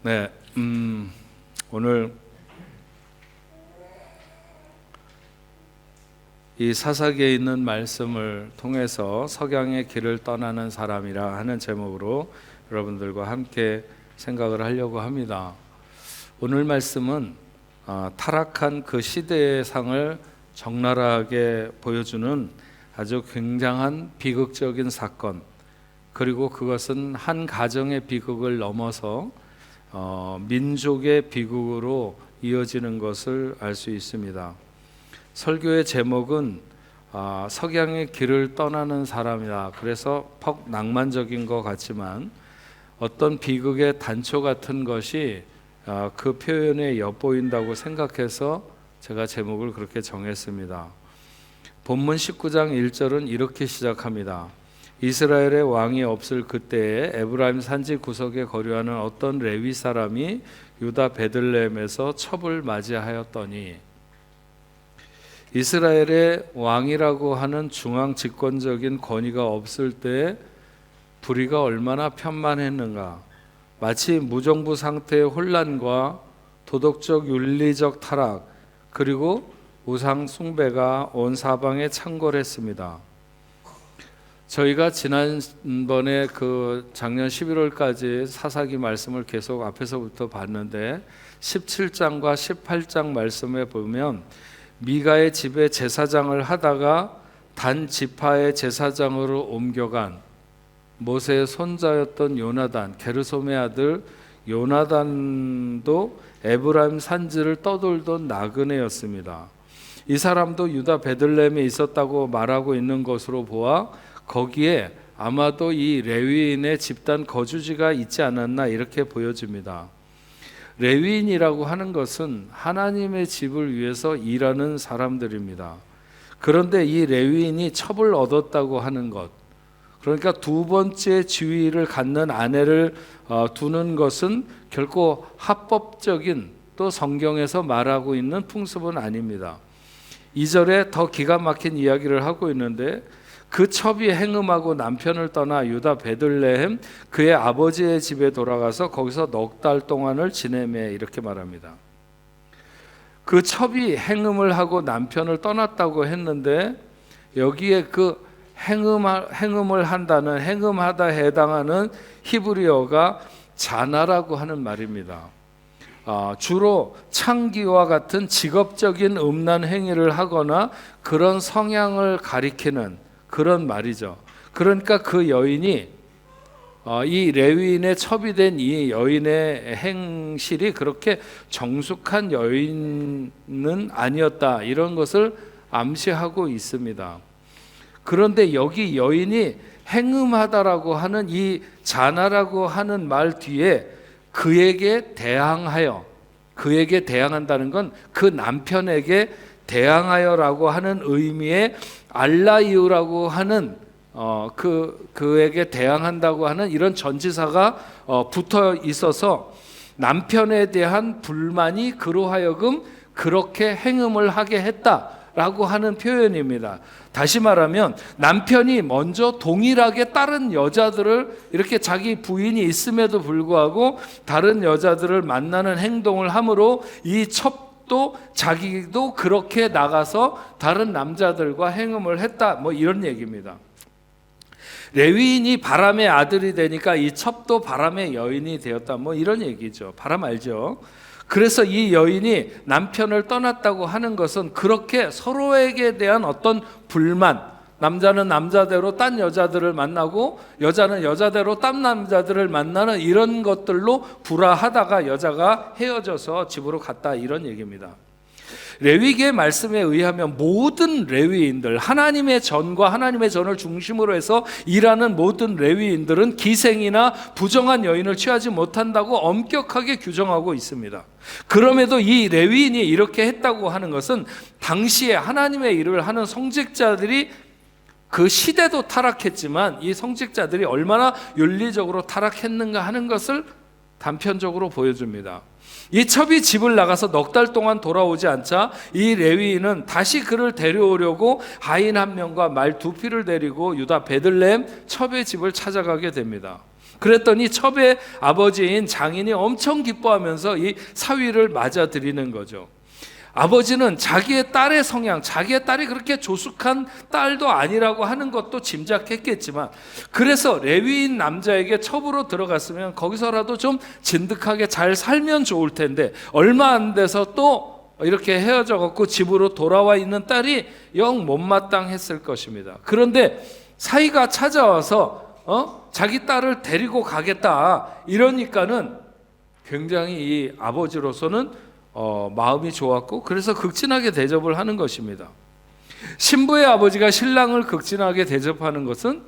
네, 오늘 이 사사기에 있는 말씀을 통해서 석양의 길을 떠나는 사람이라 하는 제목으로 여러분들과 함께 생각을 하려고 합니다. 오늘 말씀은 타락한 그 시대의 상을 적나라하게 보여주는 아주 굉장한 비극적인 사건, 그리고 그것은 한 가정의 비극을 넘어서 민족의 비극으로 이어지는 것을 알 수 있습니다. 설교의 제목은 석양의 길을 떠나는 사람이다. 그래서 퍽 낭만적인 것 같지만 어떤 비극의 단초 같은 것이 그 표현에 엿보인다고 생각해서 제가 제목을 그렇게 정했습니다. 본문 19장 1절은 이렇게 시작합니다. 이스라엘의 왕이 없을 그때에 에브라임 산지 구석에 거류하는 어떤 레위 사람이 유다 베들레헴에서 첩을 맞이하였더니, 이스라엘의 왕이라고 하는 중앙 집권적인 권위가 없을 때 불의가 얼마나 편만했는가. 마치 무정부 상태의 혼란과 도덕적 윤리적 타락, 그리고 우상 숭배가 온 사방에 창궐했습니다. 저희가 지난번에 작년 11월까지 사사기 말씀을 계속 앞에서부터 봤는데 17장과 18장 말씀에 보면 미가의 집에 제사장을 하다가 단 지파의 제사장으로 옮겨간 모세의 손자였던 요나단, 게르솜의 아들 요나단도 에브라임 산지를 떠돌던 나그네였습니다. 이 사람도 유다 베들레헴에 있었다고 말하고 있는 것으로 보아 거기에 아마도 이 레위인의 집단 거주지가 있지 않았나 이렇게 보여집니다. 레위인이라고 하는 것은 하나님의 집을 위해서 일하는 사람들입니다. 그런데 이 레위인이 첩을 얻었다고 하는 것, 그러니까 두 번째 지위를 갖는 아내를 두는 것은 결코 합법적인, 또 성경에서 말하고 있는 풍습은 아닙니다. 2절에 더 기가 막힌 이야기를 하고 있는데, 그 첩이 행음하고 남편을 떠나 유다 베들레헴 그의 아버지의 집에 돌아가서 거기서 넉 달 동안을 지내매, 이렇게 말합니다. 그 첩이 행음을 하고 남편을 떠났다고 했는데, 여기에 그 행음을 한다는, 행음하다 해당하는 히브리어가 자나라고 하는 말입니다. 주로 창기와 같은 직업적인 음란 행위를 하거나 그런 성향을 가리키는 그런 말이죠. 그러니까 그 여인이 이 레위인의 첩이 된 이 여인의 행실이 그렇게 정숙한 여인은 아니었다, 이런 것을 암시하고 있습니다. 그런데 여기 여인이 행음하다라고 하는 이 자나라고 하는 말 뒤에 그에게 대항하여, 그에게 대항한다는 건 그 남편에게 대항하여라고 하는 의미의 알라이우라고 하는 그에게 대항한다고 하는 이런 전치사가 붙어 있어서 남편에 대한 불만이 그로 하여금 그렇게 행음을 하게 했다라고 하는 표현입니다. 다시 말하면 남편이 먼저 동일하게 다른 여자들을, 이렇게 자기 부인이 있음에도 불구하고 다른 여자들을 만나는 행동을 함으로 이 첩도 자기도 그렇게 나가서 다른 남자들과 행음을 했다, 이런 얘기입니다. 레위인이 바람의 아들이 되니까 이 첩도 바람의 여인이 되었다, 이런 얘기죠. 바람 알죠? 그래서 이 여인이 남편을 떠났다고 하는 것은 그렇게 서로에게 대한 어떤 불만, 남자는 남자대로 딴 여자들을 만나고 여자는 여자대로 딴 남자들을 만나는 이런 것들로 불화하다가 여자가 헤어져서 집으로 갔다, 이런 얘기입니다. 레위기의 말씀에 의하면 모든 레위인들, 하나님의 전과 하나님의 전을 중심으로 해서 일하는 모든 레위인들은 기생이나 부정한 여인을 취하지 못한다고 엄격하게 규정하고 있습니다. 그럼에도 이 레위인이 이렇게 했다고 하는 것은 당시에 하나님의 일을 하는 성직자들이, 그 시대도 타락했지만 이 성직자들이 얼마나 윤리적으로 타락했는가 하는 것을 단편적으로 보여줍니다. 이 첩이 집을 나가서 넉 달 동안 돌아오지 않자 이 레위인은 다시 그를 데려오려고 하인 한 명과 말 두 피를 데리고 유다 베들레헴 첩의 집을 찾아가게 됩니다. 그랬더니 첩의 아버지인 장인이 엄청 기뻐하면서 이 사위를 맞아들이는 거죠. 아버지는 자기의 딸의 성향, 자기의 딸이 그렇게 조숙한 딸도 아니라고 하는 것도 짐작했겠지만, 그래서 레위인 남자에게 첩으로 들어갔으면 거기서라도 좀 진득하게 잘 살면 좋을 텐데, 얼마 안 돼서 또 이렇게 헤어져 갖고 집으로 돌아와 있는 딸이 영 못마땅했을 것입니다. 그런데 사위가 찾아와서 자기 딸을 데리고 가겠다 이러니까는 굉장히 이 아버지로서는 마음이 좋았고, 그래서 극진하게 대접을 하는 것입니다. 신부의 아버지가 신랑을 극진하게 대접하는 것은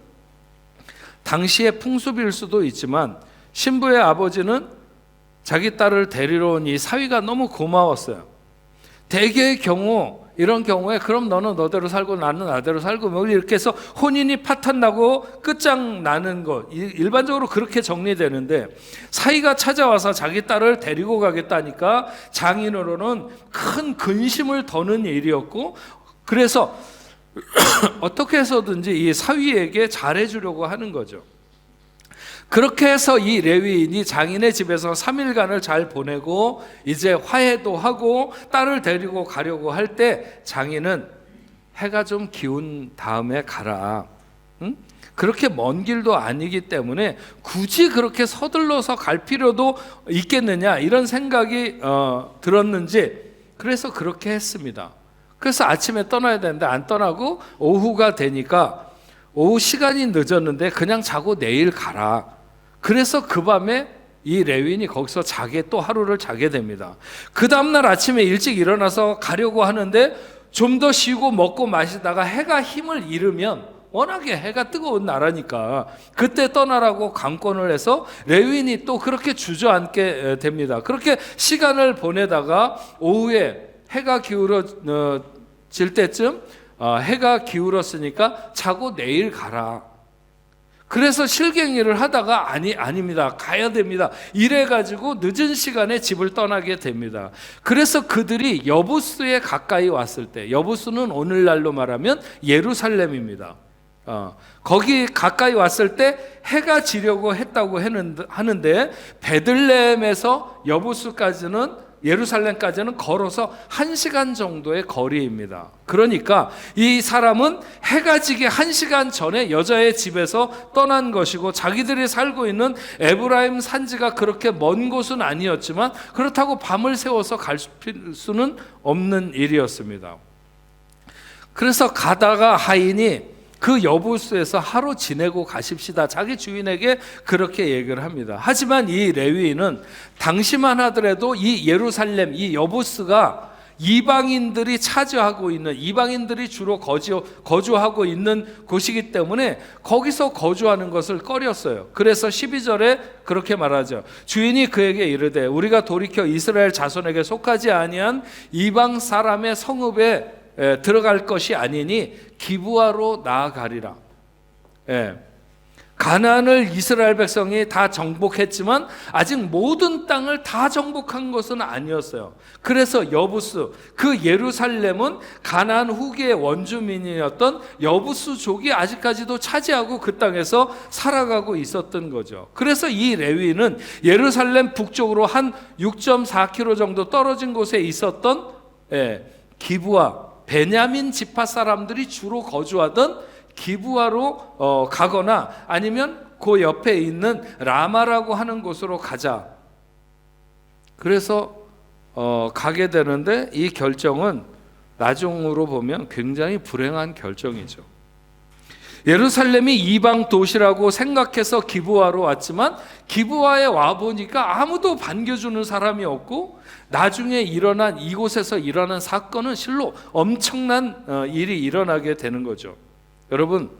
당시의 풍습일 수도 있지만, 신부의 아버지는 자기 딸을 데리러 온 이 사위가 너무 고마웠어요. 대개의 경우, 이런 경우에 그럼 너는 너대로 살고 나는 나대로 살고 뭐 이렇게 해서 혼인이 파탄나고 끝장나는 것, 일반적으로 그렇게 정리되는데, 사위가 찾아와서 자기 딸을 데리고 가겠다니까 장인으로는 큰 근심을 더는 일이었고, 그래서 어떻게 해서든지 이 사위에게 잘해주려고 하는 거죠. 그렇게 해서 이 레위인이 장인의 집에서 3일간을 잘 보내고 이제 화해도 하고 딸을 데리고 가려고 할 때 장인은 해가 좀 기운 다음에 가라. 응? 그렇게 먼 길도 아니기 때문에 굳이 그렇게 서둘러서 갈 필요도 있겠느냐 이런 생각이 들었는지, 그래서 그렇게 했습니다. 그래서 아침에 떠나야 되는데 안 떠나고 오후가 되니까 오후 시간이 늦었는데 그냥 자고 내일 가라. 그래서 그 밤에 이 레위인이 거기서 또 하루를 자게 됩니다. 그 다음날 아침에 일찍 일어나서 가려고 하는데 좀 더 쉬고 먹고 마시다가 해가 힘을 잃으면, 워낙에 해가 뜨거운 나라니까 그때 떠나라고 강권을 해서 레위인이 또 그렇게 주저앉게 됩니다. 그렇게 시간을 보내다가 오후에 해가 기울어질 때쯤 해가 기울었으니까 자고 내일 가라. 그래서 실갱이를 하다가 아닙니다. 가야 됩니다. 이래가지고 늦은 시간에 집을 떠나게 됩니다. 그래서 그들이 여부스에 가까이 왔을 때, 여부스는 오늘날로 말하면 예루살렘입니다. 거기 가까이 왔을 때 해가 지려고 했다고 하는데, 베들레헴에서 여부스까지는, 예루살렘까지는 걸어서 1시간 정도의 거리입니다. 그러니까 이 사람은 해가 지기 1시간 전에 여자의 집에서 떠난 것이고, 자기들이 살고 있는 에브라임 산지가 그렇게 먼 곳은 아니었지만 그렇다고 밤을 새워서 갈 수는 없는 일이었습니다. 그래서 가다가 하인이 그 여부스에서 하루 지내고 가십시다, 자기 주인에게 그렇게 얘기를 합니다. 하지만 이 레위인은 당시만 하더라도 이 예루살렘, 이 여부스가 이방인들이 차지하고 있는, 이방인들이 주로 거주하고 있는 곳이기 때문에 거기서 거주하는 것을 꺼렸어요. 그래서 12절에 그렇게 말하죠. 주인이 그에게 이르되 우리가 돌이켜 이스라엘 자손에게 속하지 아니한 이방 사람의 성읍에 들어갈 것이 아니니 기브아로 나아가리라. 가나안을 이스라엘 백성이 다 정복했지만 아직 모든 땅을 다 정복한 것은 아니었어요. 그래서 여부스, 그 예루살렘은 가나안 후기의 원주민이었던 여부스족이 아직까지도 차지하고 그 땅에서 살아가고 있었던 거죠. 그래서 이 레위는 예루살렘 북쪽으로 한 6.4km 정도 떨어진 곳에 있었던 기브아, 베냐민 지파 사람들이 주로 거주하던 기브아로 가거나 아니면 그 옆에 있는 라마라고 하는 곳으로 가자. 그래서 가게 되는데, 이 결정은 나중으로 보면 굉장히 불행한 결정이죠. 예루살렘이 이방 도시라고 생각해서 기브아로 왔지만 기브아에 와보니까 아무도 반겨주는 사람이 없고, 나중에 이곳에서 일어난 사건은 실로 엄청난 일이 일어나게 되는 거죠. 여러분,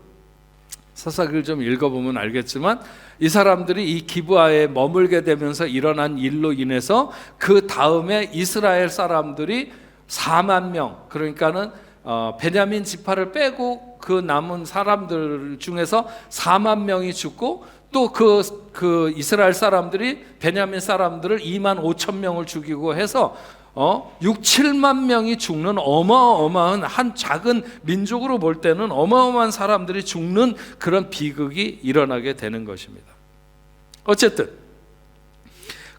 사사기를 좀 읽어보면 알겠지만 이 사람들이 이 기브아에 머물게 되면서 일어난 일로 인해서 그 다음에 이스라엘 사람들이 4만 명, 그러니까는 베냐민 지파를 빼고 그 남은 사람들 중에서 4만 명이 죽고, 또 그 이스라엘 사람들이 베냐민 사람들을 2만 5천 명을 죽이고 해서 6, 7만 명이 죽는 어마어마한 한 작은 민족으로 볼 때는 어마어마한 사람들이 죽는 그런 비극이 일어나게 되는 것입니다. 어쨌든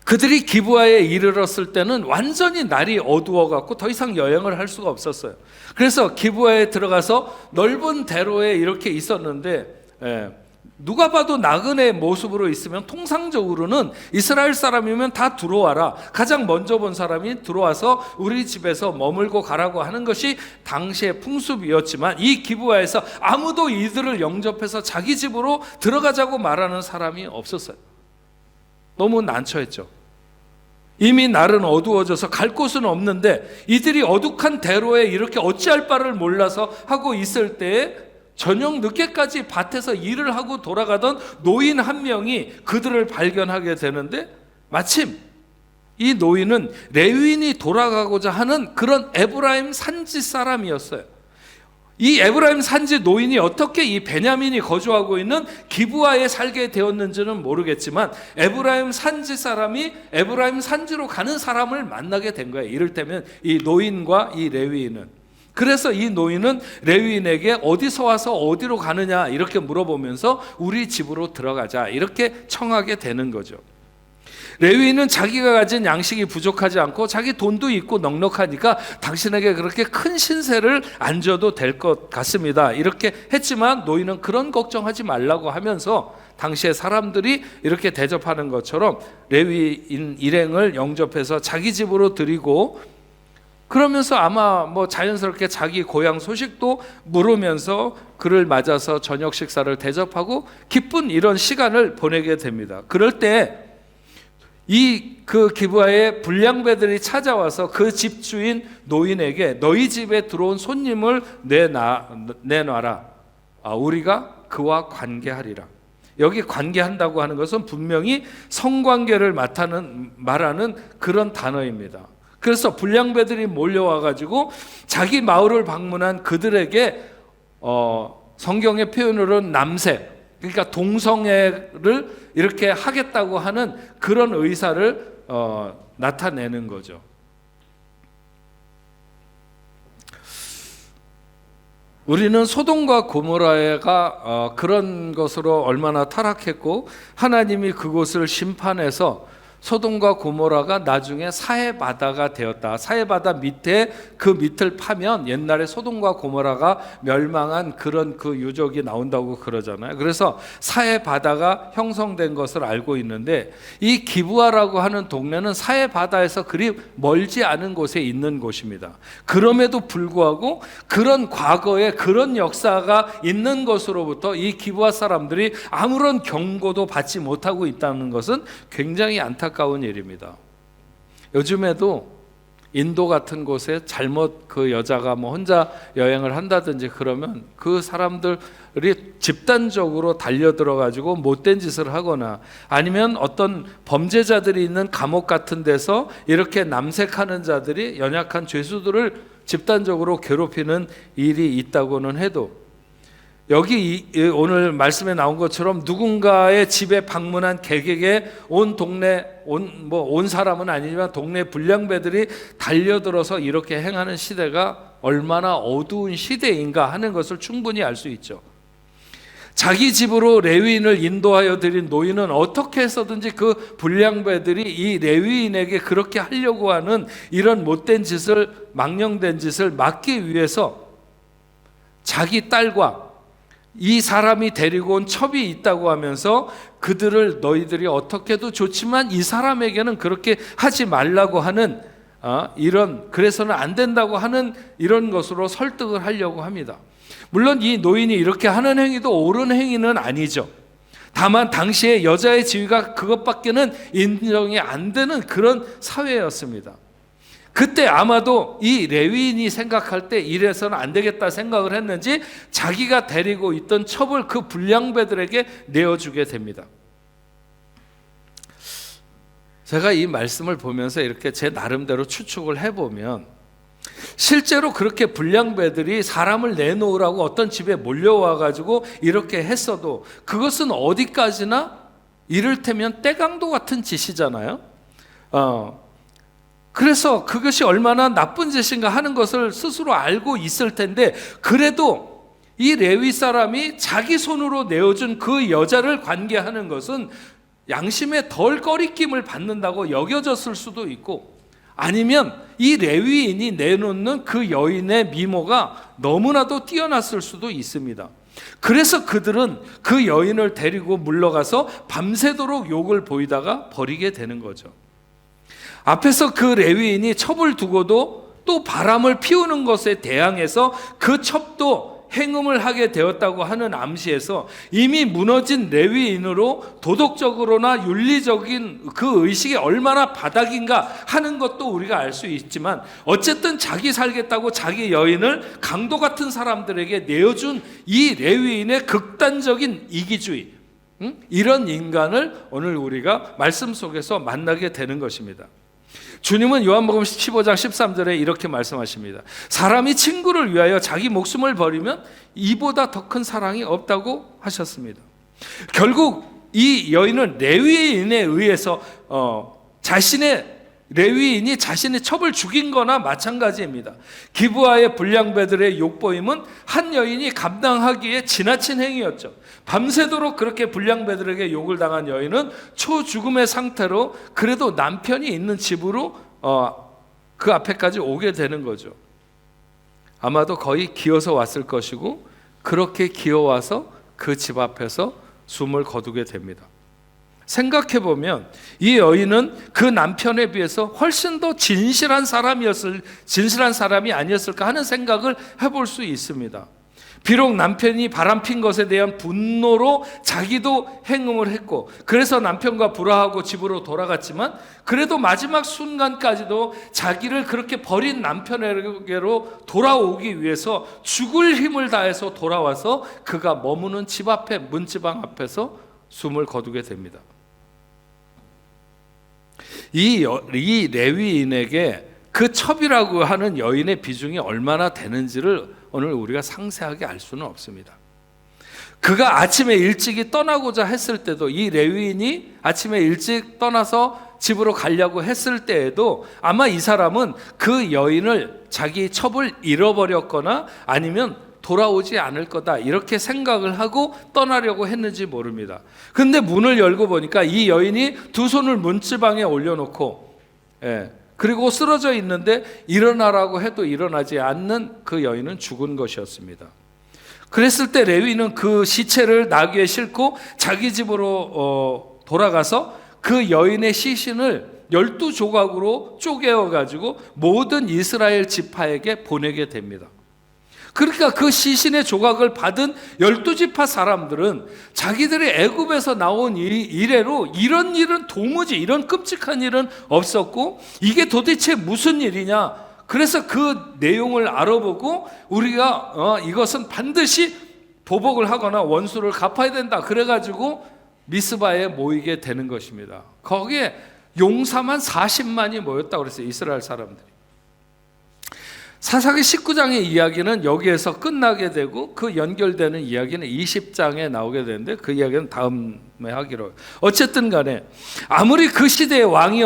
그들이 기브아에 이르렀을 때는 완전히 날이 어두워갖고 더 이상 여행을 할 수가 없었어요. 그래서 기브아에 들어가서 넓은 대로에 이렇게 있었는데 누가 봐도 나그네 모습으로 있으면 통상적으로는 이스라엘 사람이면 다 들어와라, 가장 먼저 본 사람이 들어와서 우리 집에서 머물고 가라고 하는 것이 당시의 풍습이었지만 이 기브아에서 아무도 이들을 영접해서 자기 집으로 들어가자고 말하는 사람이 없었어요. 너무 난처했죠. 이미 날은 어두워져서 갈 곳은 없는데 이들이 어둑한 대로에 이렇게 어찌할 바를 몰라서 하고 있을 때에 저녁 늦게까지 밭에서 일을 하고 돌아가던 노인 한 명이 그들을 발견하게 되는데, 마침 이 노인은 레위인이 돌아가고자 하는 그런 에브라임 산지 사람이었어요. 이 에브라임 산지 노인이 어떻게 이 베냐민이 거주하고 있는 기브아에 살게 되었는지는 모르겠지만 에브라임 산지 사람이 에브라임 산지로 가는 사람을 만나게 된 거예요. 이를테면 이 노인과 이 레위인은. 그래서 이 노인은 레위인에게 어디서 와서 어디로 가느냐 이렇게 물어보면서 우리 집으로 들어가자 이렇게 청하게 되는 거죠. 레위인은 자기가 가진 양식이 부족하지 않고 자기 돈도 있고 넉넉하니까 당신에게 그렇게 큰 신세를 안 져도 될 것 같습니다 이렇게 했지만 노인은 그런 걱정하지 말라고 하면서 당시에 사람들이 이렇게 대접하는 것처럼 레위인 일행을 영접해서 자기 집으로 들이고, 그러면서 아마 자연스럽게 자기 고향 소식도 물으면서 그를 맞아서 저녁 식사를 대접하고 기쁜 이런 시간을 보내게 됩니다. 그럴 때 그 기브아의 불량배들이 찾아와서 그 집주인 노인에게 너희 집에 들어온 손님을 내놔라. 우리가 그와 관계하리라. 여기 관계한다고 하는 것은 분명히 성관계를 말하는 그런 단어입니다. 그래서 불량배들이 몰려와가지고 자기 마을을 방문한 그들에게 성경의 표현으로는 남색, 그러니까 동성애를 이렇게 하겠다고 하는 그런 의사를 나타내는 거죠. 우리는 소돔과 고모라가 그런 것으로 얼마나 타락했고 하나님이 그곳을 심판해서 소돔과 고모라가 나중에 사해바다가 되었다. 사해바다 밑에 그 밑을 파면 옛날에 소돔과 고모라가 멸망한 그런 그 유적이 나온다고 그러잖아요. 그래서 사해바다가 형성된 것을 알고 있는데 이 기브아라고 하는 동네는 사해바다에서 그리 멀지 않은 곳에 있는 곳입니다. 그럼에도 불구하고 그런 과거에 그런 역사가 있는 것으로부터 이 기브아 사람들이 아무런 경고도 받지 못하고 있다는 것은 굉장히 안타까운 일입니다. 요즘에도 인도 같은 곳에 잘못 그 여자가 혼자 여행을 한다든지 그러면 그 사람들이 집단적으로 달려들어 가지고 못된 짓을 하거나 아니면 어떤 범죄자들이 있는 감옥 같은 데서 이렇게 남색하는 자들이 연약한 죄수들을 집단적으로 괴롭히는 일이 있다고는 해도 여기 오늘 말씀에 나온 것처럼 누군가의 집에 방문한 개개에 온 동네 온 사람은 아니지만 동네 불량배들이 달려들어서 이렇게 행하는 시대가 얼마나 어두운 시대인가 하는 것을 충분히 알 수 있죠. 자기 집으로 레위인을 인도하여 드린 노인은 어떻게 해서든지 그 불량배들이 이 레위인에게 그렇게 하려고 하는 이런 못된 짓을, 망령된 짓을 막기 위해서 자기 딸과 이 사람이 데리고 온 첩이 있다고 하면서 그들을 너희들이 어떻게 해도 좋지만 이 사람에게는 그렇게 하지 말라고 하는 그래서는 안 된다고 하는 이런 것으로 설득을 하려고 합니다. 물론 이 노인이 이렇게 하는 행위도 옳은 행위는 아니죠. 다만 당시에 여자의 지위가 그것밖에는 인정이 안 되는 그런 사회였습니다. 그때 아마도 이 레위인이 생각할 때 이래서는 안 되겠다 생각을 했는지 자기가 데리고 있던 첩을 그 불량배들에게 내어주게 됩니다. 제가 이 말씀을 보면서 이렇게 제 나름대로 추측을 해보면 실제로 그렇게 불량배들이 사람을 내놓으라고 어떤 집에 몰려와가지고 이렇게 했어도 그것은 어디까지나 이를테면 때강도 같은 짓이잖아요. 그래서 그것이 얼마나 나쁜 짓인가 하는 것을 스스로 알고 있을 텐데, 그래도 이 레위 사람이 자기 손으로 내어준 그 여자를 관계하는 것은 양심에 덜 꺼리낌을 받는다고 여겨졌을 수도 있고, 아니면 이 레위인이 내놓는 그 여인의 미모가 너무나도 뛰어났을 수도 있습니다. 그래서 그들은 그 여인을 데리고 물러가서 밤새도록 욕을 보이다가 버리게 되는 거죠. 앞에서 그 레위인이 첩을 두고도 또 바람을 피우는 것에 대항해서 그 첩도 행음을 하게 되었다고 하는 암시에서 이미 무너진 레위인으로 도덕적으로나 윤리적인 그 의식이 얼마나 바닥인가 하는 것도 우리가 알 수 있지만, 어쨌든 자기 살겠다고 자기 여인을 강도 같은 사람들에게 내어준 이 레위인의 극단적인 이기주의, 이런 인간을 오늘 우리가 말씀 속에서 만나게 되는 것입니다. 주님은 요한복음 15장 13절에 이렇게 말씀하십니다. 사람이 친구를 위하여 자기 목숨을 버리면 이보다 더 큰 사랑이 없다고 하셨습니다. 결국 이 여인은 레위인에 의해서 레위인이 자신의 첩을 죽인 거나 마찬가지입니다. 기브아의 불량배들의 욕보임은 한 여인이 감당하기에 지나친 행위였죠. 밤새도록 그렇게 불량배들에게 욕을 당한 여인은 초죽음의 상태로 그래도 남편이 있는 집으로 그 앞에까지 오게 되는 거죠. 아마도 거의 기어서 왔을 것이고, 그렇게 기어와서 그 집 앞에서 숨을 거두게 됩니다. 생각해보면 이 여인은 그 남편에 비해서 훨씬 더 진실한 사람이 아니었을까 하는 생각을 해볼 수 있습니다. 비록 남편이 바람핀 것에 대한 분노로 자기도 행음을 했고, 그래서 남편과 불화하고 집으로 돌아갔지만, 그래도 마지막 순간까지도 자기를 그렇게 버린 남편에게로 돌아오기 위해서 죽을 힘을 다해서 돌아와서 그가 머무는 집 앞에, 문지방 앞에서 숨을 거두게 됩니다. 이 레위인에게 그 첩이라고 하는 여인의 비중이 얼마나 되는지를 오늘 우리가 상세하게 알 수는 없습니다. 그가 아침에 일찍이 떠나고자 했을 때도, 이 레위인이 아침에 일찍 떠나서 집으로 가려고 했을 때에도 아마 이 사람은 그 여인을 자기 첩을 잃어버렸거나 아니면 돌아오지 않을 거다, 이렇게 생각을 하고 떠나려고 했는지 모릅니다. 근데 문을 열고 보니까 이 여인이 두 손을 문지방에 올려놓고 그리고 쓰러져 있는데, 일어나라고 해도 일어나지 않는 그 여인은 죽은 것이었습니다. 그랬을 때 레위는 그 시체를 나귀에 싣고 자기 집으로 돌아가서 그 여인의 시신을 12조각으로 쪼개어가지고 모든 이스라엘 지파에게 보내게 됩니다. 그러니까 그 시신의 조각을 받은 12지파 사람들은 자기들이 애굽에서 나온 이래로 이런 일은 도무지, 이런 끔찍한 일은 없었고 이게 도대체 무슨 일이냐, 그래서 그 내용을 알아보고 우리가 이것은 반드시 보복을 하거나 원수를 갚아야 된다, 그래가지고 미스바에 모이게 되는 것입니다. 거기에 용사만 40만이 모였다고 그랬어요, 이스라엘 사람들이. 사사기 19장의 이야기는 여기에서 끝나게 되고, 그 연결되는 이야기는 20장에 나오게 되는데 그 이야기는 다음에 하기로. 어쨌든 간에 아무리 그 시대에 왕이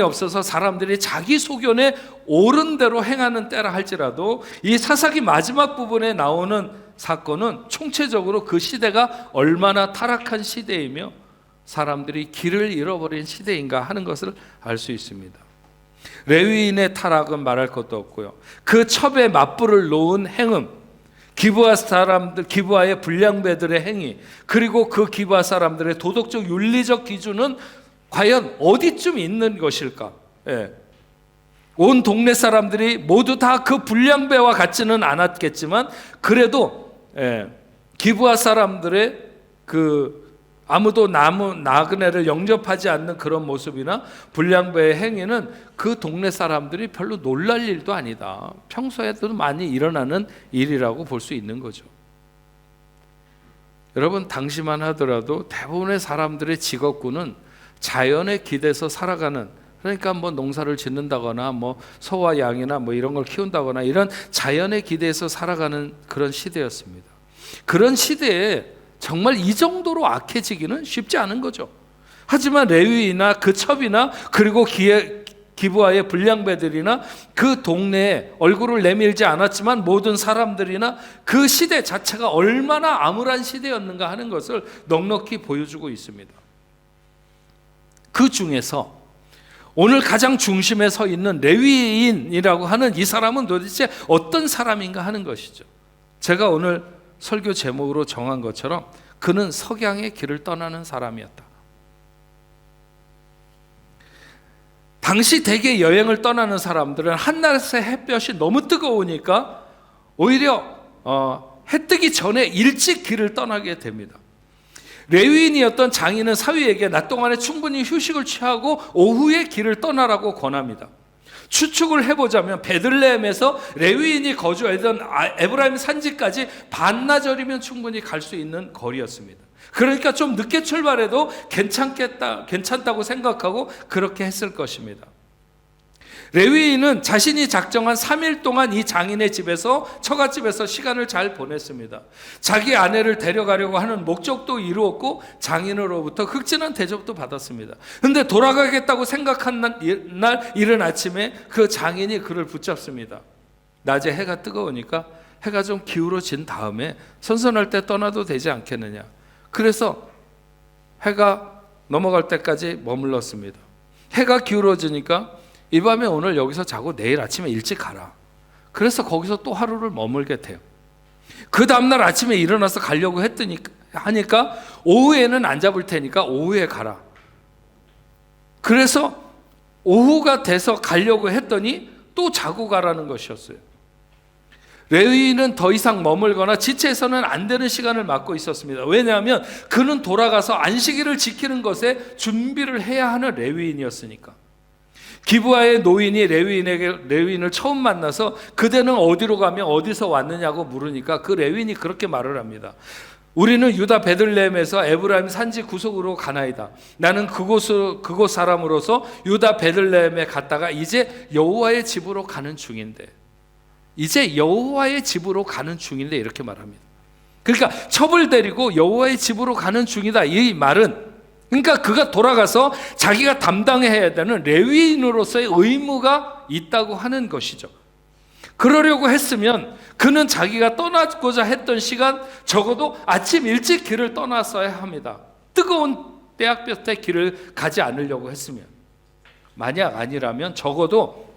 없어서 사람들이 자기 소견에 옳은 대로 행하는 때라 할지라도, 이 사사기 마지막 부분에 나오는 사건은 총체적으로 그 시대가 얼마나 타락한 시대이며 사람들이 길을 잃어버린 시대인가 하는 것을 알 수 있습니다. 레위인의 타락은 말할 것도 없고요, 그 첩에 맞불을 놓은 행음, 기브아의 불량배들의 행위, 그리고 그 기브아 사람들의 도덕적 윤리적 기준은 과연 어디쯤 있는 것일까? 온 동네 사람들이 모두 다 그 불량배와 같지는 않았겠지만, 그래도 기브아 사람들의 아무도 나그네를 영접하지 않는 그런 모습이나 불량배의 행위는 그 동네 사람들이 별로 놀랄 일도 아니다, 평소에도 많이 일어나는 일이라고 볼 수 있는 거죠. 여러분, 당시만 하더라도 대부분의 사람들의 직업군은 자연에 기대서 살아가는 그러니까 뭐 농사를 짓는다거나 뭐 소와 양이나 뭐 이런 걸 키운다거나 이런 자연에 기대서 살아가는 그런 시대였습니다. 그런 시대에 정말 이 정도로 악해지기는 쉽지 않은 거죠. 하지만 레위나 그 첩이나 그리고 기브아의 불량배들이나 그 동네에 얼굴을 내밀지 않았지만 모든 사람들이나 그 시대 자체가 얼마나 암울한 시대였는가 하는 것을 넉넉히 보여주고 있습니다. 그 중에서 오늘 가장 중심에 서 있는 레위인이라고 하는 이 사람은 도대체 어떤 사람인가 하는 것이죠. 제가 오늘 설교 제목으로 정한 것처럼 그는 석양의 길을 떠나는 사람이었다. 당시 대개 여행을 떠나는 사람들은 한낮의 햇볕이 너무 뜨거우니까 오히려 해 뜨기 전에 일찍 길을 떠나게 됩니다. 레위인이었던 장인은 사위에게 낮 동안에 충분히 휴식을 취하고 오후에 길을 떠나라고 권합니다. 추측을 해보자면 베들레헴에서 레위인이 거주하던 에브라임 산지까지 반나절이면 충분히 갈 수 있는 거리였습니다. 그러니까 좀 늦게 출발해도 괜찮다고 생각하고 그렇게 했을 것입니다. 레위인은 자신이 작정한 3일 동안 이 장인의 집에서 처갓집에서 시간을 잘 보냈습니다. 자기 아내를 데려가려고 하는 목적도 이루었고 장인으로부터 극진한 대접도 받았습니다. 그런데 돌아가겠다고 생각한 날 이른 아침에 그 장인이 그를 붙잡습니다. 낮에 해가 뜨거우니까 해가 좀 기울어진 다음에 선선할 때 떠나도 되지 않겠느냐. 그래서 해가 넘어갈 때까지 머물렀습니다. 해가 기울어지니까 이 밤에 오늘 여기서 자고 내일 아침에 일찍 가라. 그래서 거기서 또 하루를 머물게 돼요. 그 다음날 아침에 일어나서 가려고 하니까 오후에는 안 잡을 테니까 오후에 가라. 그래서 오후가 돼서 가려고 했더니 또 자고 가라는 것이었어요. 레위인은 더 이상 머물거나 지체해서는 안 되는 시간을 맞고 있었습니다. 왜냐하면 그는 돌아가서 안식일을 지키는 것에 준비를 해야 하는 레위인이었으니까. 기브아의 노인이 레위인을 처음 만나서 그대는 어디로 가며 어디서 왔느냐고 물으니까 그 레위인이 그렇게 말을 합니다. 우리는 유다 베들레헴에서 에브라임 산지 구석으로 가나이다. 나는 그곳 사람으로서 유다 베들레헴에 갔다가 이제 여호와의 집으로 가는 중인데 이렇게 말합니다. 그러니까 첩을 데리고 여호와의 집으로 가는 중이다. 이 말은 그러니까 그가 돌아가서 자기가 담당해야 되는 레위인으로서의 의무가 있다고 하는 것이죠. 그러려고 했으면 그는 자기가 떠나고자 했던 시간 적어도 아침 일찍 길을 떠났어야 합니다. 뜨거운 때학볕에 길을 가지 않으려고 했으면. 만약 아니라면 적어도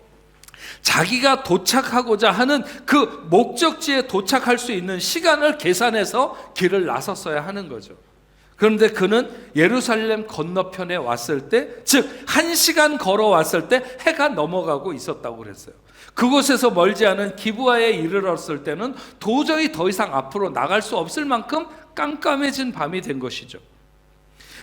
자기가 도착하고자 하는 그 목적지에 도착할 수 있는 시간을 계산해서 길을 나섰어야 하는 거죠. 그런데 그는 예루살렘 건너편에 왔을 때, 즉 1시간 걸어왔을 때 해가 넘어가고 있었다고 그랬어요. 그곳에서 멀지 않은 기브아에 이르렀을 때는 도저히 더 이상 앞으로 나갈 수 없을 만큼 깜깜해진 밤이 된 것이죠.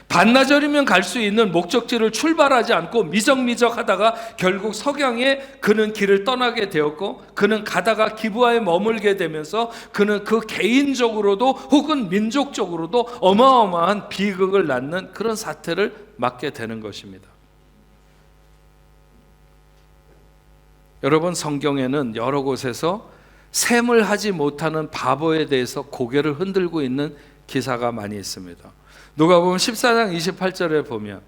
반나절이면 갈 수 있는 목적지를 출발하지 않고 미적미적 하다가 결국 석양에 그는 길을 떠나게 되었고, 그는 가다가 기브아에 머물게 되면서 그는 그 개인적으로도 혹은 민족적으로도 어마어마한 비극을 낳는 그런 사태를 맞게 되는 것입니다. 여러분, 성경에는 여러 곳에서 셈을 하지 못하는 바보에 대해서 고개를 흔들고 있는 기사가 많이 있습니다. 누가복음 14장 28절에 보면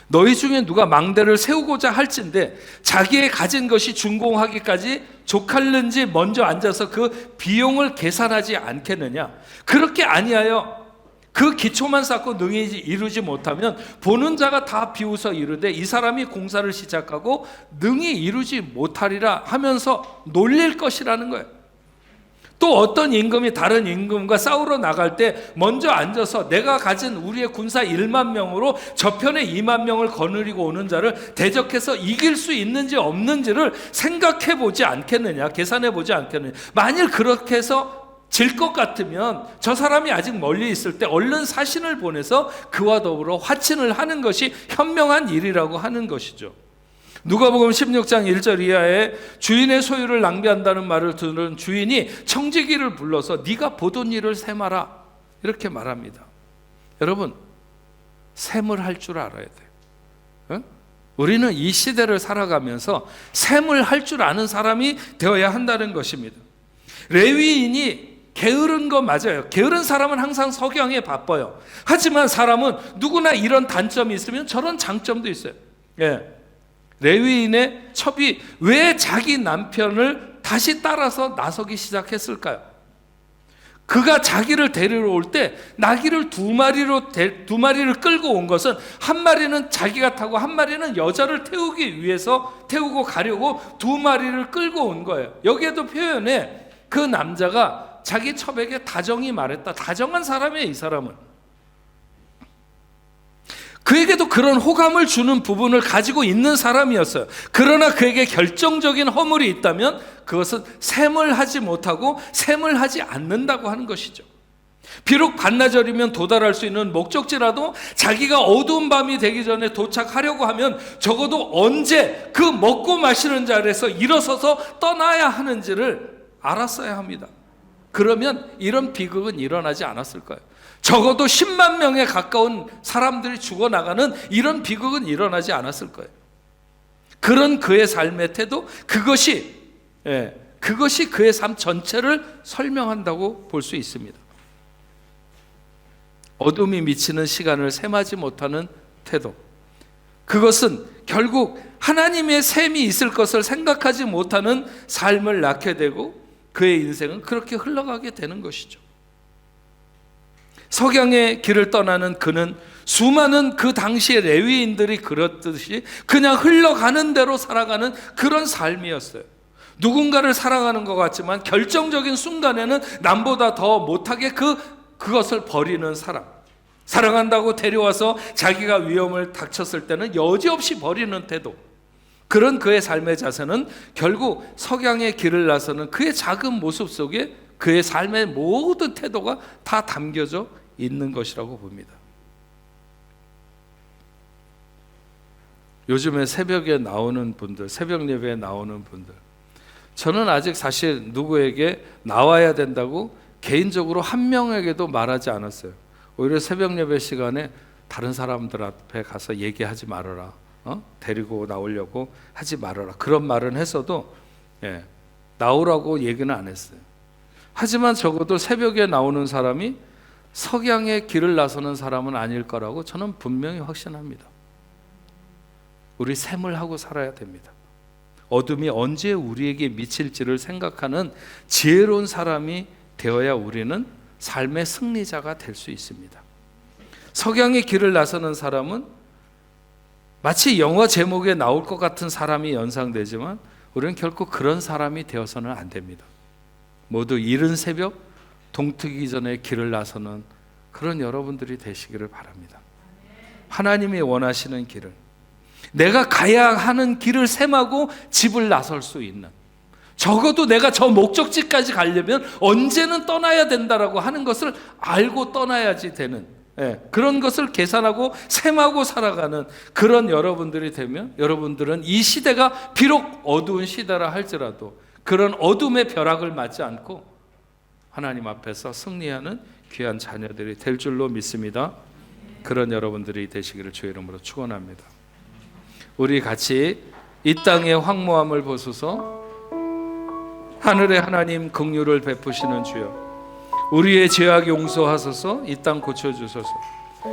너희 중에 누가 망대를 세우고자 할진대 자기의 가진 것이 준공하기까지 족할는지 먼저 앉아서 그 비용을 계산하지 않겠느냐. 그렇게 아니하여 그 기초만 쌓고 능히 이루지 못하면 보는 자가 다 비웃어 이르되 이 사람이 공사를 시작하고 능히 이루지 못하리라 하면서 놀릴 것이라는 거예요. 또 어떤 임금이 다른 임금과 싸우러 나갈 때 먼저 앉아서 내가 가진 우리의 군사 1만 명으로 저편에 2만 명을 거느리고 오는 자를 대적해서 이길 수 있는지 없는지를 생각해 보지 않겠느냐, 계산해 보지 않겠느냐. 만일 그렇게 해서 질 것 같으면 저 사람이 아직 멀리 있을 때 얼른 사신을 보내서 그와 더불어 화친을 하는 것이 현명한 일이라고 하는 것이죠. 누가복음 16장 1절 이하에 주인의 소유를 낭비한다는 말을 듣는 주인이 청지기를 불러서 네가 보던 일을 셈하라 이렇게 말합니다. 여러분, 셈을 할 줄 알아야 돼요. 응? 우리는 이 시대를 살아가면서 셈을 할 줄 아는 사람이 되어야 한다는 것입니다. 레위인이 게으른 거 맞아요. 게으른 사람은 항상 석양에 바빠요. 하지만 사람은 누구나 이런 단점이 있으면 저런 장점도 있어요. 레위인의 첩이 왜 자기 남편을 다시 따라서 나서기 시작했을까요? 그가 자기를 데리러 올 때 나귀를 두 마리를 끌고 온 것은 한 마리는 자기가 타고 한 마리는 여자를 태우기 위해서 태우고 가려고 두 마리를 끌고 온 거예요. 여기에도 표현에 그 남자가 자기 첩에게 다정히 말했다. 다정한 사람이에요, 이 사람은. 그에게도 그런 호감을 주는 부분을 가지고 있는 사람이었어요. 그러나 그에게 결정적인 허물이 있다면 그것은 셈을 하지 못하고 셈을 하지 않는다고 하는 것이죠. 비록 반나절이면 도달할 수 있는 목적지라도 자기가 어두운 밤이 되기 전에 도착하려고 하면 적어도 언제 그 먹고 마시는 자리에서 일어서서 떠나야 하는지를 알았어야 합니다. 그러면 이런 비극은 일어나지 않았을 거예요. 적어도 10만 명에 가까운 사람들이 죽어나가는 이런 비극은 일어나지 않았을 거예요. 그런 그의 삶의 태도, 그것이 그의 삶 전체를 설명한다고 볼 수 있습니다. 어둠이 미치는 시간을 셈하지 못하는 태도, 그것은 결국 하나님의 셈이 있을 것을 생각하지 못하는 삶을 낳게 되고 그의 인생은 그렇게 흘러가게 되는 것이죠. 석양의 길을 떠나는 그는 수많은 그 당시의 레위인들이 그렇듯이 그냥 흘러가는 대로 살아가는 그런 삶이었어요. 누군가를 사랑하는 것 같지만 결정적인 순간에는 남보다 더 못하게 그것을 버리는 사람, 사랑한다고 데려와서 자기가 위험을 닥쳤을 때는 여지없이 버리는 태도, 그런 그의 삶의 자세는 결국 석양의 길을 나서는 그의 작은 모습 속에 그의 삶의 모든 태도가 다 담겨져 있는 것이라고 봅니다. 요즘에 새벽에 나오는 분들, 새벽 예배에 나오는 분들, 저는 아직 사실 누구에게 나와야 된다고 개인적으로 한 명에게도 말하지 않았어요. 오히려 새벽 예배 시간에 다른 사람들 앞에 가서 얘기하지 말아라, 데리고 나오려고 하지 말아라, 그런 말은 했어도 나오라고 얘기는 안 했어요. 하지만 적어도 새벽에 나오는 사람이 석양의 길을 나서는 사람은 아닐 거라고 저는 분명히 확신합니다. 우리 셈을 하고 살아야 됩니다. 어둠이 언제 우리에게 미칠지를 생각하는 지혜로운 사람이 되어야 우리는 삶의 승리자가 될 수 있습니다. 석양의 길을 나서는 사람은 마치 영화 제목에 나올 것 같은 사람이 연상되지만 우리는 결코 그런 사람이 되어서는 안 됩니다. 모두 이른 새벽 동트기 전에 길을 나서는 그런 여러분들이 되시기를 바랍니다. 하나님이 원하시는 길을, 내가 가야 하는 길을 셈하고 집을 나설 수 있는, 적어도 내가 저 목적지까지 가려면 언제는 떠나야 된다라고 하는 것을 알고 떠나야지 되는, 그런 것을 계산하고 셈하고 살아가는 그런 여러분들이 되면 여러분들은 이 시대가 비록 어두운 시대라 할지라도 그런 어둠의 벼락을 맞지 않고 하나님 앞에서 승리하는 귀한 자녀들이 될 줄로 믿습니다. 그런 여러분들이 되시기를 주의 이름으로 축원합니다. 우리 같이 이 땅의 황무함을 보소서. 하늘의 하나님 긍휼을 베푸시는 주여, 우리의 죄악 용서하소서. 이 땅 고쳐주소서.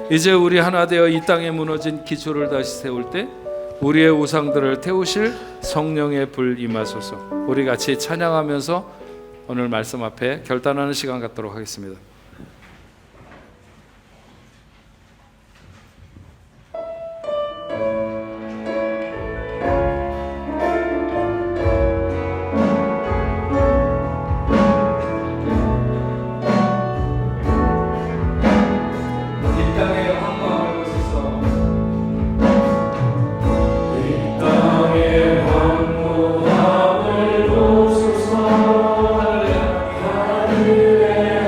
이제 우리 하나 되어 이 땅에 무너진 기초를 다시 세울 때 우리의 우상들을 태우실 성령의 불 임하소서. 우리 같이 찬양하면서 오늘 말씀 앞에 결단하는 시간 갖도록 하겠습니다. 하늘의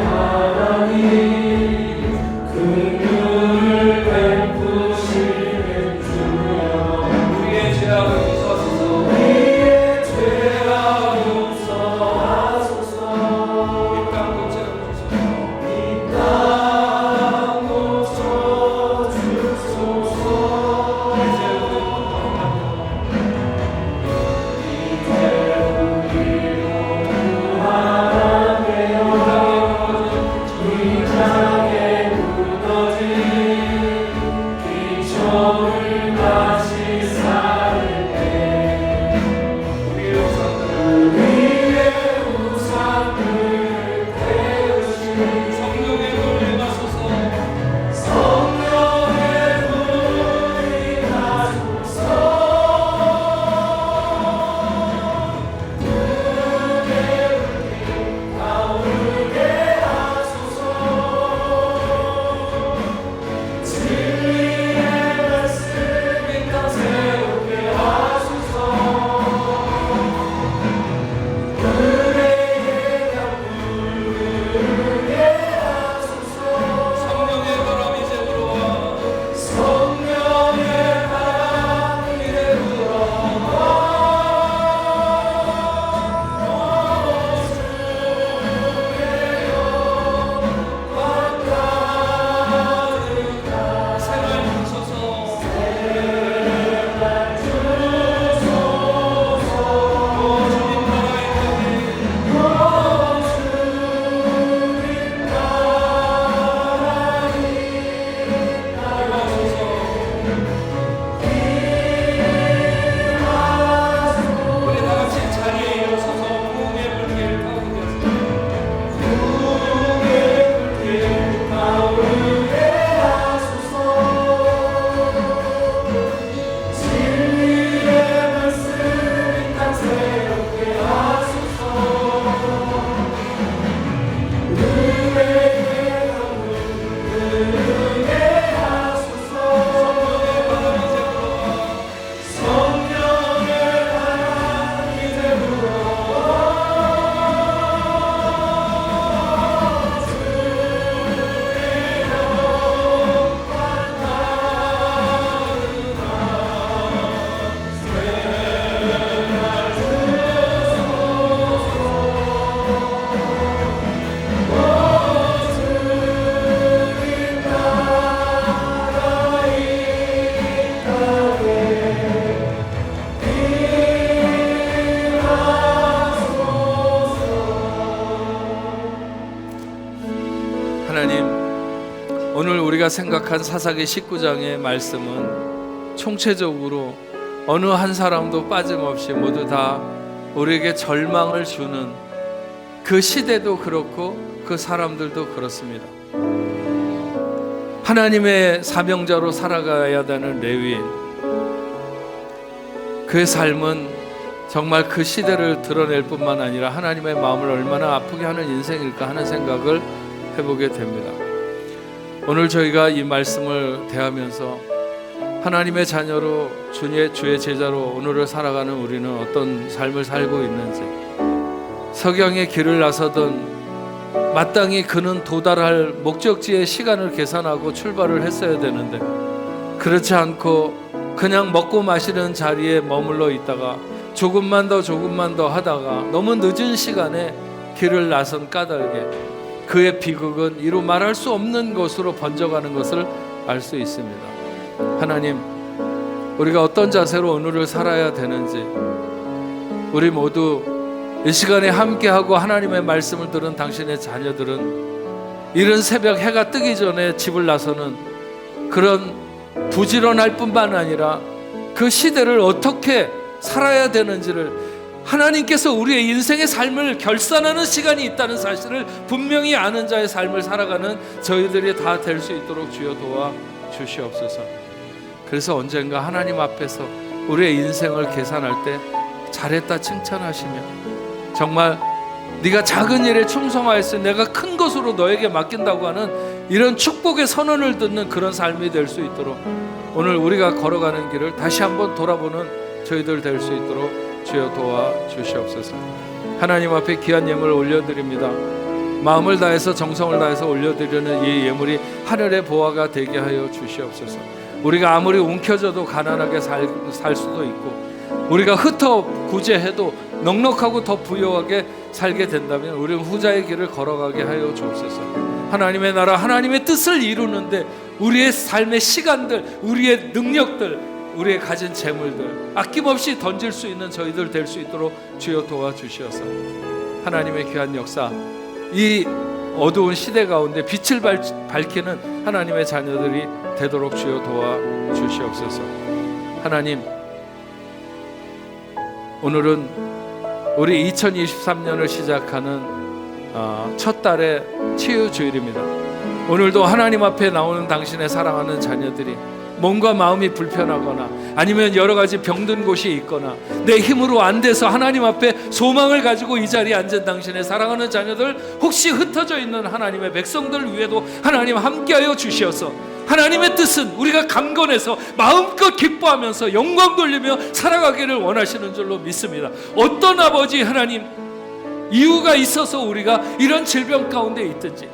하나님, 오늘 우리가 생각한 사사기 19장의 말씀은 총체적으로 어느 한 사람도 빠짐없이 모두 다 우리에게 절망을 주는 그 시대도 그렇고 그 사람들도 그렇습니다. 하나님의 사명자로 살아가야 되는 레위인, 그의 삶은 정말 그 시대를 드러낼 뿐만 아니라 하나님의 마음을 얼마나 아프게 하는 인생일까 하는 생각을 해보게 됩니다. 오늘 저희가 이 말씀을 대하면서 하나님의 자녀로 주의 제자로 오늘을 살아가는 우리는 어떤 삶을 살고 있는지, 석양의 길을 나서던 마땅히 그는 도달할 목적지의 시간을 계산하고 출발을 했어야 되는데 그렇지 않고 그냥 먹고 마시는 자리에 머물러 있다가 조금만 더 하다가 너무 늦은 시간에 길을 나선 까닭에 그의 비극은 이루 말할 수 없는 것으로 번져가는 것을 알 수 있습니다. 하나님, 우리가 어떤 자세로 오늘을 살아야 되는지, 우리 모두 이 시간에 함께하고 하나님의 말씀을 들은 당신의 자녀들은 이른 새벽 해가 뜨기 전에 집을 나서는 그런 부지런할 뿐만 아니라 그 시대를 어떻게 살아야 되는지를 하나님께서 우리의 인생의 삶을 결산하는 시간이 있다는 사실을 분명히 아는 자의 삶을 살아가는 저희들이 다 될 수 있도록 주여 도와 주시옵소서. 그래서 언젠가 하나님 앞에서 우리의 인생을 계산할 때 잘했다 칭찬하시며 정말 네가 작은 일에 충성하였으니 내가 큰 것으로 너에게 맡긴다고 하는 이런 축복의 선언을 듣는 그런 삶이 될 수 있도록 오늘 우리가 걸어가는 길을 다시 한번 돌아보는 저희들 될 수 있도록 주여 도와 주시옵소서. 하나님 앞에 귀한 예물을 올려드립니다. 마음을 다해서 정성을 다해서 올려드리는 이 예물이 하늘의 보화가 되게 하여 주시옵소서. 우리가 아무리 움켜져도 가난하게 살 수도 있고 우리가 흩어 구제해도 넉넉하고 더 부유하게 살게 된다면 우리는 후자의 길을 걸어가게 하여 주옵소서. 하나님의 나라, 하나님의 뜻을 이루는데 우리의 삶의 시간들, 우리의 능력들, 우리의 가진 재물들 아낌없이 던질 수 있는 저희들 될 수 있도록 주여 도와주시옵소서. 하나님의 귀한 역사, 이 어두운 시대 가운데 빛을 밝히는 하나님의 자녀들이 되도록 주여 도와주시옵소서. 하나님, 오늘은 우리 2023년을 시작하는 첫 달의 치유주일입니다. 오늘도 하나님 앞에 나오는 당신의 사랑하는 자녀들이 몸과 마음이 불편하거나 아니면 여러 가지 병든 곳이 있거나 내 힘으로 안 돼서 하나님 앞에 소망을 가지고 이 자리에 앉은 당신의 사랑하는 자녀들, 혹시 흩어져 있는 하나님의 백성들 위에도 하나님 함께하여 주시어서 하나님의 뜻은 우리가 강건해서 마음껏 기뻐하면서 영광 돌리며 살아가기를 원하시는 줄로 믿습니다. 어떤 아버지 하나님 이유가 있어서 우리가 이런 질병 가운데 있든지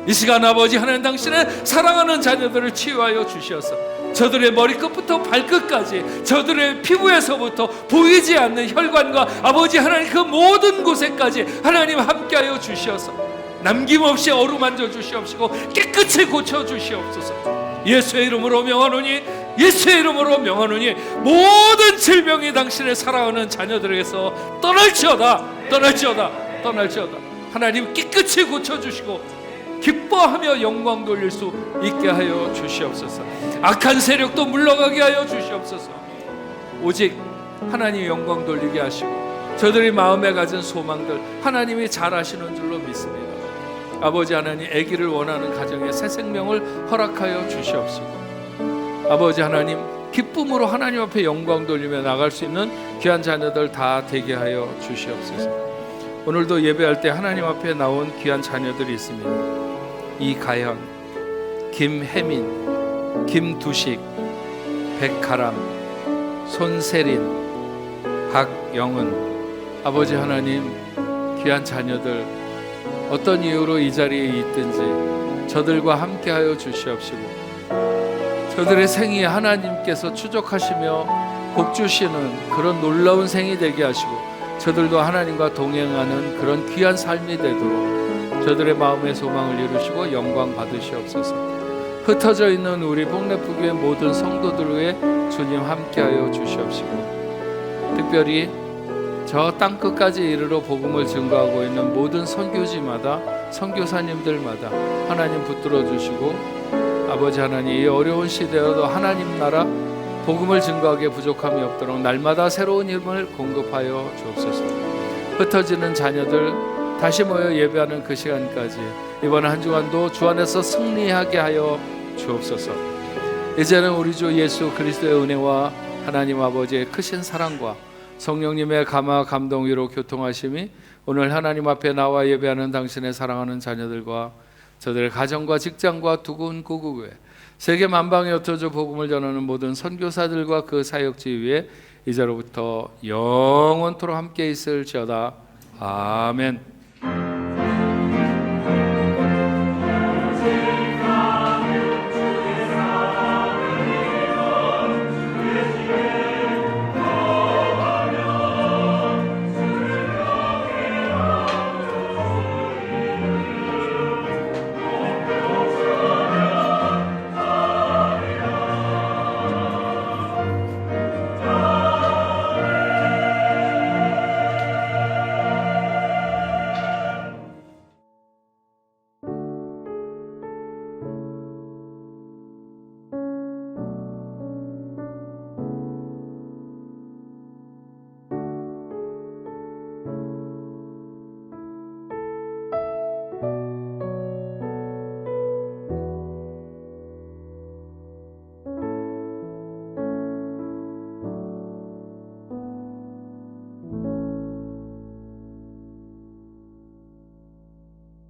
이 시간 아버지 하나님, 당신의 사랑하는 자녀들을 치유하여 주시어서 저들의 머리끝부터 발끝까지, 저들의 피부에서부터 보이지 않는 혈관과 아버지 하나님 그 모든 곳에까지 하나님 함께하여 주시어서 남김없이 어루만져 주시옵시고 깨끗이 고쳐 주시옵소서. 예수의 이름으로 명하노니, 예수의 이름으로 명하노니 모든 질병이 당신의 사랑하는 자녀들에게서 떠날지어다, 떠날지어다, 떠날지어다. 하나님 깨끗이 고쳐주시고 기뻐하며 영광 돌릴 수 있게 하여 주시옵소서. 악한 세력도 물러가게 하여 주시옵소서. 오직 하나님 영광 돌리게 하시고 저들이 마음에 가진 소망들 하나님이 잘 아시는 줄로 믿습니다. 아버지 하나님, 아기를 원하는 가정에 새 생명을 허락하여 주시옵시고 아버지 하나님, 기쁨으로 하나님 앞에 영광 돌리며 나갈 수 있는 귀한 자녀들 다 되게 하여 주시옵소서. 오늘도 예배할 때 하나님 앞에 나온 귀한 자녀들이 있습니다. 이가현, 김혜민, 김두식, 백가람, 손세린, 박영은, 아버지 하나님, 귀한 자녀들 어떤 이유로 이 자리에 있든지 저들과 함께하여 주시옵시고 저들의 생이 하나님께서 추적하시며 복 주시는 그런 놀라운 생이 되게 하시고 저들도 하나님과 동행하는 그런 귀한 삶이 되도록 저들의 마음의 소망을 이루시고 영광 받으시옵소서. 흩어져 있는 우리 복래프교의 모든 성도들 위해 주님 함께하여 주시옵시고 특별히 저 땅끝까지 이르러 복음을 증거하고 있는 모든 선교지마다 선교사님들마다 하나님 붙들어 주시고 아버지 하나님, 이 어려운 시대에도 하나님 나라 복음을 증거하기에 부족함이 없도록 날마다 새로운 힘을 공급하여 주옵소서. 흩어지는 자녀들 다시 모여 예배하는 그 시간까지 이번 한 주간도 주 안에서 승리하게 하여 주옵소서. 이제는 우리 주 예수 그리스도의 은혜와 하나님 아버지의 크신 사랑과 성령님의 감화 감동 위로 교통하심이 오늘 하나님 앞에 나와 예배하는 당신의 사랑하는 자녀들과 저들의 가정과 직장과 두군 고국에 세계 만방에 흩어져 복음을 전하는 모든 선교사들과 그 사역지 위에 이제로부터 영원토록 함께 있을지어다. 아멘.